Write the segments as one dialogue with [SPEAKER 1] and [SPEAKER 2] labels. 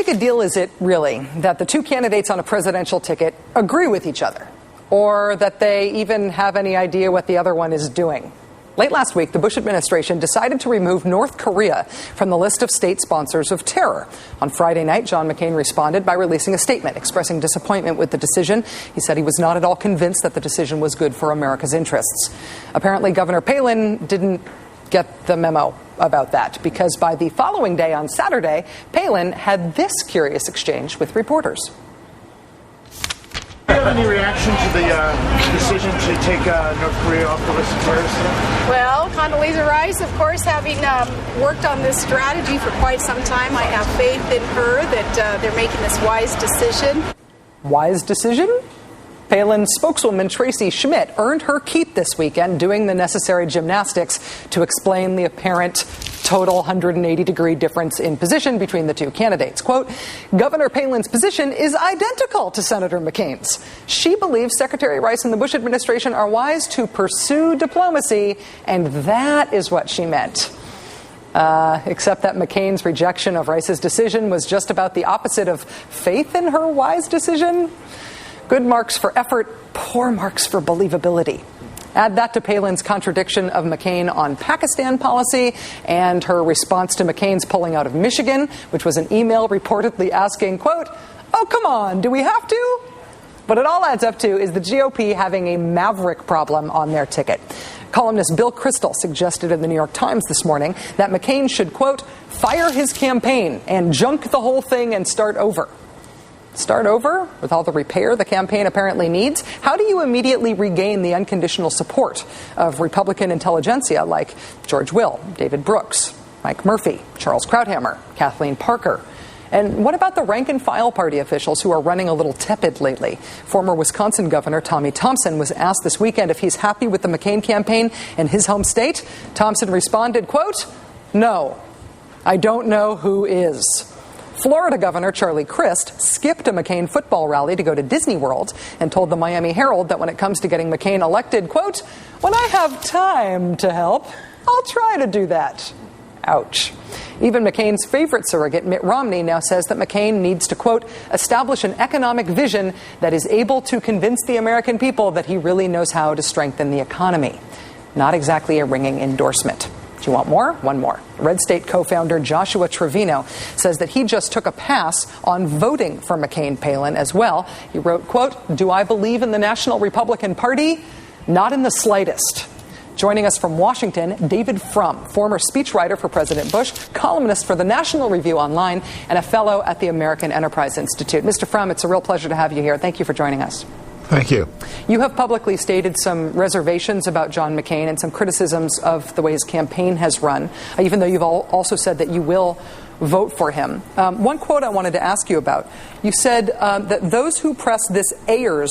[SPEAKER 1] big a deal is it, really, that the two candidates on a presidential ticket agree with each other, or that they even have any idea what the other one is doing? Late last week, the Bush administration decided to remove North Korea from the list of state sponsors of terror. On Friday night, John McCain responded by releasing a statement expressing disappointment with the decision. He said he was not at all convinced that the decision was good for America's interests. Apparently, Governor Palin didn't get the memo about that, because by the following day, on Saturday, Palin had this curious exchange with reporters.
[SPEAKER 2] Do you have any reaction to the decision to take North Korea off the list of terrorists?
[SPEAKER 3] Well, Condoleezza Rice, of course, having worked on this strategy for quite some time, I have faith in her that they're making this wise decision.
[SPEAKER 1] Wise decision? Palin spokeswoman Tracy Schmidt earned her keep this weekend doing the necessary gymnastics to explain the apparent total 180-degree difference in position between the two candidates. Quote, Governor Palin's position is identical to Senator McCain's. She believes Secretary Rice and the Bush administration are wise to pursue diplomacy, and that is what she meant. Except that McCain's rejection of Rice's decision was just about the opposite of faith in her wise decision. Good marks for effort, poor marks for believability. Add that to Palin's contradiction of McCain on Pakistan policy and her response to McCain's pulling out of Michigan, which was an email reportedly asking, quote, oh, come on, do we have to? What it all adds up to is the GOP having a maverick problem on their ticket. Columnist Bill Kristol suggested in the New York Times this morning that McCain should, quote, fire his campaign and junk the whole thing and start over. Start over with all the repair the campaign apparently needs? How do you immediately regain the unconditional support of Republican intelligentsia like George Will, David Brooks, Mike Murphy, Charles Krauthammer, Kathleen Parker? And what about the rank-and-file party officials who are running a little tepid lately? Former Wisconsin Governor Tommy Thompson was asked this weekend if he's happy with the McCain campaign in his home state. Thompson responded, quote, no, I don't know who is. Florida Governor Charlie Crist skipped a McCain football rally to go to Disney World and told the Miami Herald that when it comes to getting McCain elected, quote, when I have time to help, I'll try to do that. Ouch. Even McCain's favorite surrogate, Mitt Romney, now says that McCain needs to, quote, establish an economic vision that is able to convince the American people that he really knows how to strengthen the economy. Not exactly a ringing endorsement. Do you want more? One more. Red State co-founder Joshua Trevino says that he just took a pass on voting for McCain-Palin as well. He wrote, quote, do I believe in the National Republican Party? Not in the slightest. Joining us from Washington, David Frum, former speechwriter for President Bush, columnist for the National Review Online, and a fellow at the American Enterprise Institute. Mr. Frum, it's a real pleasure to have you here. Thank you for joining us.
[SPEAKER 4] Thank you.
[SPEAKER 1] You have publicly stated some reservations about John McCain and some criticisms of the way his campaign has run, even though you've also said that you will vote for him. One quote I wanted to ask you about. You said that those who press this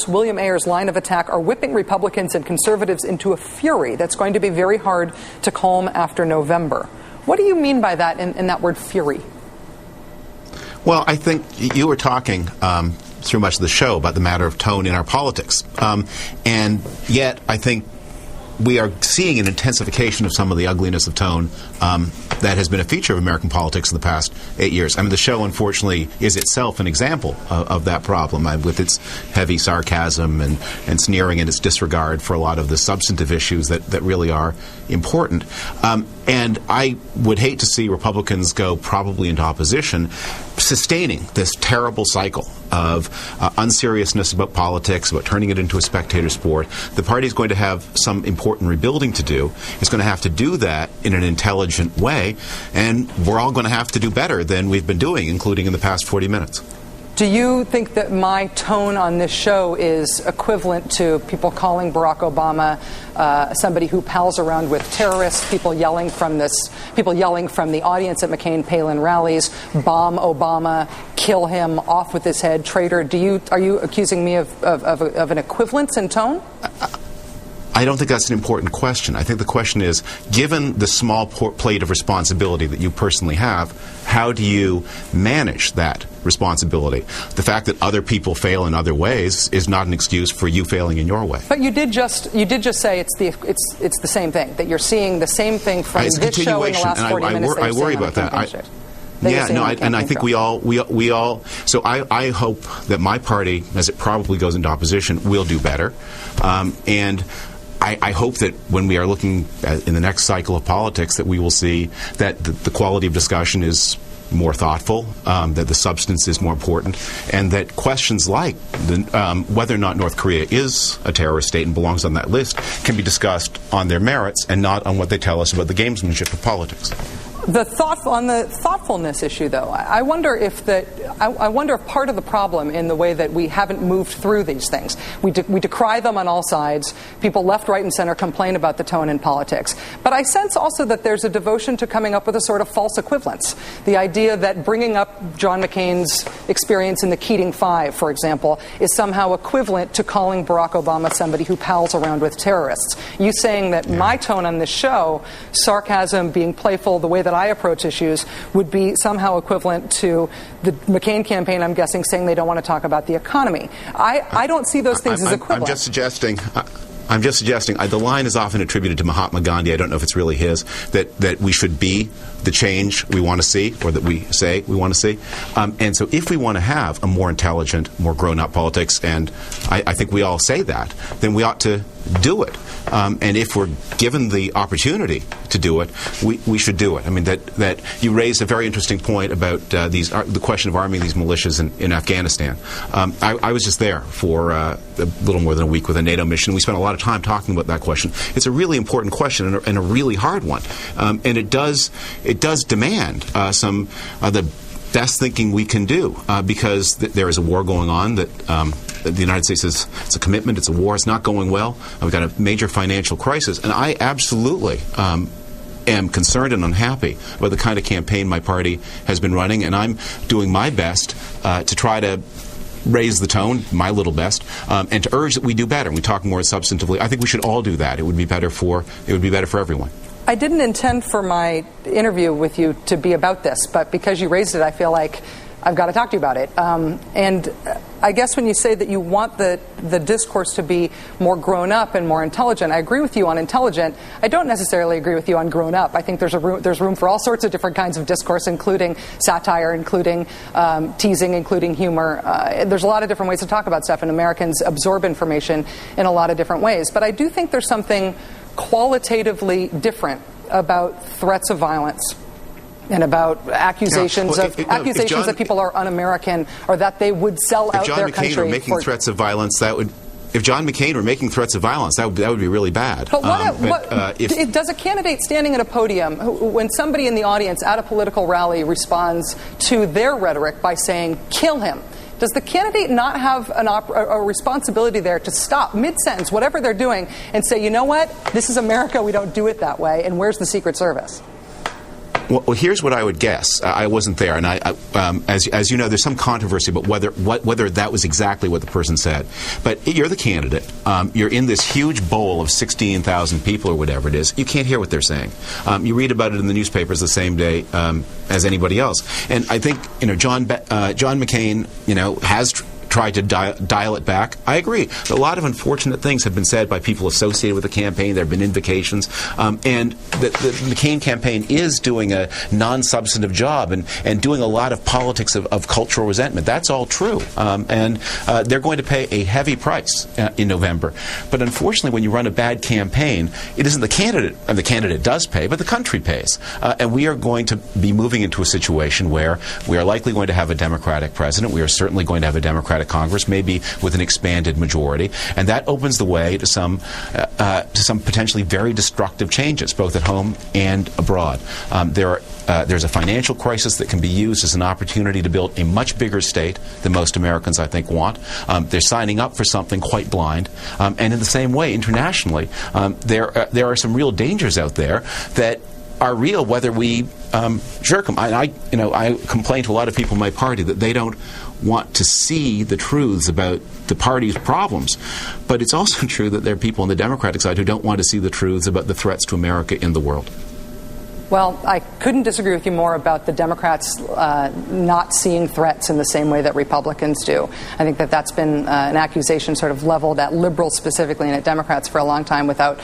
[SPEAKER 1] William Ayers line of attack are whipping Republicans and conservatives into a fury that's going to be very hard to calm after November. What do you mean by that in that word fury?
[SPEAKER 4] Well, I think you were talking through much of the show about the matter of tone in our politics. And yet, I think we are seeing an intensification of some of the ugliness of tone that has been a feature of American politics in the past 8 years. I mean, the show, unfortunately, is itself an example of that problem, with its heavy sarcasm and sneering and its disregard for a lot of the substantive issues that really are important. And I would hate to see Republicans go probably into opposition, sustaining this terrible cycle of unseriousness about politics, about turning it into a spectator sport. The party is going to have some important rebuilding to do. It's going to have to do that in an intelligent way, and we're all going to have to do better than we've been doing, including in the past 40 minutes.
[SPEAKER 1] Do you think that my tone on this show is equivalent to people calling Barack Obama somebody who pals around with terrorists, people yelling from the audience at McCain-Palin rallies, bomb Obama, kill him, off with his head, traitor? Are you accusing me of an equivalence in tone?
[SPEAKER 4] I don't think that's an important question. I think the question is, given the small plate of responsibility that you personally have, how do you manage that responsibility? The fact that other people fail in other ways is not an excuse for you failing in your way.
[SPEAKER 1] But you did just say it's the same thing, that you're seeing the same thing from this show in the last 40 minutes.
[SPEAKER 4] I worry about that.
[SPEAKER 1] They say in the
[SPEAKER 4] and I
[SPEAKER 1] campaign
[SPEAKER 4] think
[SPEAKER 1] trail.
[SPEAKER 4] we all. So I hope that my party, as it probably goes into opposition, will do better, and. I hope that when we are looking in the next cycle of politics that we will see that the quality of discussion is more thoughtful, that the substance is more important, and that questions like whether or not North Korea is a terrorist state and belongs on that list can be discussed on their merits and not on what they tell us about the gamesmanship of politics.
[SPEAKER 1] On the thoughtfulness issue, though, I wonder if part of the problem in the way that we haven't moved through these things, we decry them on all sides. People left, right, and center complain about the tone in politics. But I sense also that there's a devotion to coming up with a sort of false equivalence. The idea that bringing up John McCain's experience in the Keating Five, for example, is somehow equivalent to calling Barack Obama somebody who pals around with terrorists. You saying that my tone on this show, sarcasm, being playful, the way that I approach issues, would be somehow equivalent to the McCain campaign, I'm guessing, saying they don't want to talk about the economy. I don't see those things as equivalent.
[SPEAKER 4] I'm just suggesting the line is often attributed to Mahatma Gandhi. I don't know if it's really his, that we should be the change we want to see, or that we say we want to see. And so if we want to have a more intelligent, more grown-up politics, and I think we all say that, then we ought to do it. And if we're given the opportunity to do it, we should do it. I mean, that you raised a very interesting point about the question of arming these militias in Afghanistan. I was just there for a little more than a week with a NATO mission. We spent a lot of time talking about that question. It's a really important question and a really hard one. And it does demand some of the best thinking we can do because there is a war going on that the United States it's a commitment, it's a war, it's not going well. We've got a major financial crisis, and I absolutely am concerned and unhappy about the kind of campaign my party has been running, and I'm doing my best to try to raise the tone, my little best, and to urge that we do better and we talk more substantively. I think we should all do that. It would be better for everyone.
[SPEAKER 1] I didn't intend for my interview with you to be about this, but because you raised it, I feel like I've got to talk to you about it. And I guess when you say that you want the discourse to be more grown up and more intelligent, I agree with you on intelligent. I don't necessarily agree with you on grown up. I think there's room for all sorts of different kinds of discourse, including satire, including teasing, including humor. There's a lot of different ways to talk about stuff, and Americans absorb information in a lot of different ways. But I do think there's something qualitatively different about threats of violence and about accusations that people are un-American or that they would sell out their country.
[SPEAKER 4] If John McCain were making threats of violence, if John McCain were making threats of violence, that would be really bad.
[SPEAKER 1] But does a candidate standing at a podium, when somebody in the audience at a political rally responds to their rhetoric by saying, "Kill him," does the candidate not have a responsibility there to stop mid-sentence, whatever they're doing, and say, you know what, this is America, we don't do it that way, and where's the Secret Service?
[SPEAKER 4] Well, here's what I would guess. I wasn't there, and as you know, there's some controversy about whether that was exactly what the person said. But you're the candidate. You're in this huge bowl of 16,000 people or whatever it is. You can't hear what they're saying. You read about it in the newspapers the same day as anybody else. And I think John McCain has tried to dial it back. I agree. A lot of unfortunate things have been said by people associated with the campaign. There have been invocations. And the McCain campaign is doing a non-substantive job and doing a lot of politics of cultural resentment. That's all true. And they're going to pay a heavy price in November. But unfortunately, when you run a bad campaign, it isn't the candidate, and the candidate does pay, but the country pays. And we are going to be moving into a situation where we are likely going to have a Democratic president. We are certainly going to have a Democratic Congress, maybe with an expanded majority, and that opens the way to some potentially very destructive changes, both at home and abroad. There's a financial crisis that can be used as an opportunity to build a much bigger state than most Americans, I think, want. They're signing up for something quite blind, and in the same way, internationally, there are some real dangers out there that are real, whether we jerk them. I complain to a lot of people in my party that they don't want to see the truths about the party's problems. But it's also true that there are people on the Democratic side who don't want to see the truths about the threats to America in the world.
[SPEAKER 1] Well, I couldn't disagree with you more about the Democrats not seeing threats in the same way that Republicans do. I think that that's been an accusation sort of leveled at liberals specifically and at Democrats for a long time without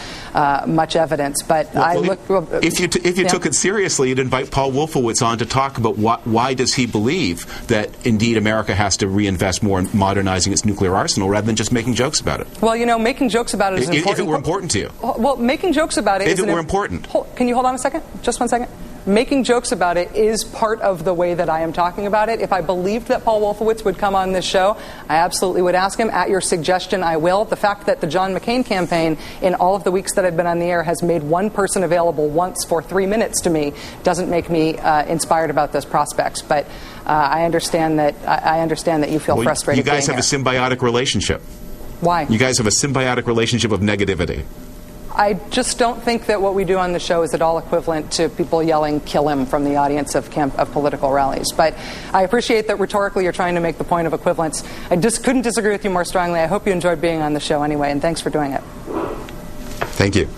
[SPEAKER 1] much evidence. But
[SPEAKER 4] if you took it seriously, you'd invite Paul Wolfowitz on to talk about why does he believe that indeed America has to reinvest more in modernizing its nuclear arsenal rather than just making jokes about it.
[SPEAKER 1] Well, making jokes about it is important.
[SPEAKER 4] If it were important to you.
[SPEAKER 1] Well, making jokes about it
[SPEAKER 4] if it were important.
[SPEAKER 1] Can you hold on a second? Just 1 second. Making jokes about it is part of the way that I am talking about it. If I believed that Paul Wolfowitz would come on this show, I absolutely would ask him. At your suggestion, I will. The fact that the John McCain campaign, in all of the weeks that I've been on the air, has made one person available once for 3 minutes to me doesn't make me inspired about those prospects. But I understand that you feel frustrated.
[SPEAKER 4] You guys have a symbiotic relationship.
[SPEAKER 1] Why?
[SPEAKER 4] You guys have a symbiotic relationship of negativity.
[SPEAKER 1] I just don't think that what we do on the show is at all equivalent to people yelling "kill him" from the audience of political rallies. But I appreciate that rhetorically you're trying to make the point of equivalence. I just couldn't disagree with you more strongly. I hope you enjoyed being on the show anyway, and thanks for doing it.
[SPEAKER 4] Thank you.